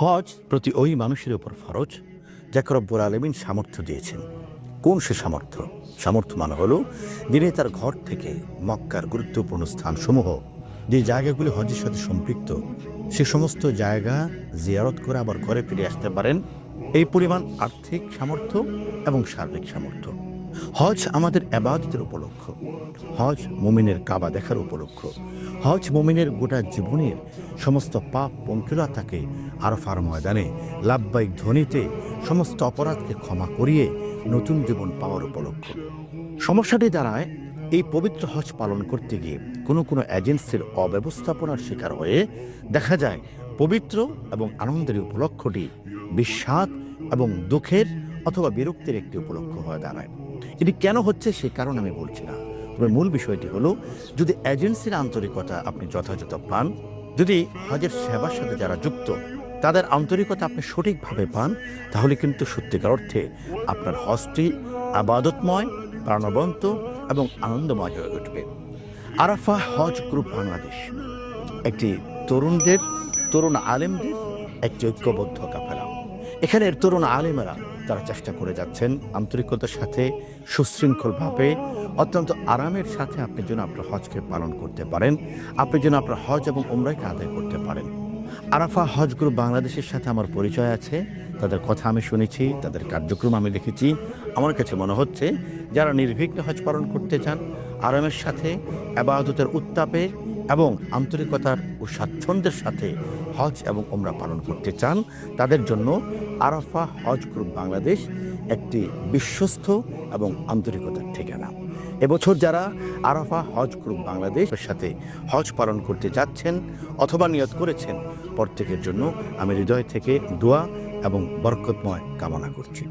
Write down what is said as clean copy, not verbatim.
হজ প্রতি ওই মানুষের উপর ফরজ যাকে রব্বুল আলামিন সামর্থ্য দিয়েছেন। কোন সে সামর্থ্য? সামর্থ্য মানে হলো যিনি তার ঘর থেকে মক্কার গুরুত্বপূর্ণ স্থানসমূহ, যে জায়গাগুলি হজের সাথে সম্পৃক্ত, সে সমস্ত জায়গা জিয়ারত করে আবার ঘরে ফিরে আসতে পারেন, এই পরিমাণ আর্থিক সামর্থ্য এবং শারীরিক সামর্থ্য। হজ আমাদের ইবাদতের উপলক্ষ, হজ মুমিনের কাবা দেখার উপলক্ষ, হজ মুমিনের গোটা জীবনের সমস্ত পাপ পঙ্কিলতাকে আরাফার ময়দানে লাব্বাইক ধ্বনিতে সমস্ত অপরাধকে ক্ষমা করিয়ে নতুন জীবন পাওয়ার উপলক্ষ। সমস্যাটি দাঁড়ায় এই পবিত্র হজ পালন করতে গিয়ে কোনো কোনো এজেন্সির অব্যবস্থাপনার শিকার হয়ে দেখা যায় পবিত্র এবং আনন্দের উপলক্ষটি বিষাদ এবং দুঃখের অথবা বিরক্তির একটি উপলক্ষ হয়ে দাঁড়ায়। এটি কেন হচ্ছে সে কারণ আমি বলছি না, তবে মূল বিষয়টি হলো যদি এজেন্সির আন্তরিকতা আপনি যথাযথ পান, যদি হজের সেবার সাথে যারা যুক্ত তাদের আন্তরিকতা আপনি সঠিকভাবে পান, তাহলে কিন্তু সত্যিকার অর্থে আপনার হজটি আবাদতময়, প্রাণবন্ত এবং আনন্দময় হয়ে উঠবে। আরাফা হজ গ্রুপ বাংলাদেশ একটি তরুণ আলেমদের একটি ঐক্যবদ্ধ কাফেলা। এখানের তরুণ আলেমেরা তারা চেষ্টা করে যাচ্ছেন আন্তরিকতার সাথে, সুশৃঙ্খলভাবে, অত্যন্ত আরামের সাথে আপনি যেন আপনার হজকে পালন করতে পারেন, আপনি যেন আপনার হজ এবং উমরাকে আদায় করতে পারেন। আরাফা হজ গ্রুপ বাংলাদেশের সাথে আমার পরিচয় আছে, তাদের কথা আমি শুনেছি, তাদের কার্যক্রম আমি দেখেছি। আমার কাছে মনে হচ্ছে যারা নির্বিঘ্নে হজ পালন করতে চান, আরামের সাথে, ইবাদতের উত্তাপে এবং আন্তরিকতার ও স্বাচ্ছন্দ্যের সাথে হজ এবং উমরা পালন করতে চান, তাদের জন্য আরাফা হজ গ্রুপ বাংলাদেশ একটি বিশ্বস্ত এবং আন্তরিকতার ঠিকানা। এবছর যারা আরাফা হজ গ্রুপ বাংলাদেশের সাথে হজ পালন করতে যাচ্ছেন অথবা নিয়ত করেছেন, প্রত্যেকের জন্য আমি হৃদয় থেকে দোয়া এবং বরকতময় কামনা করছি।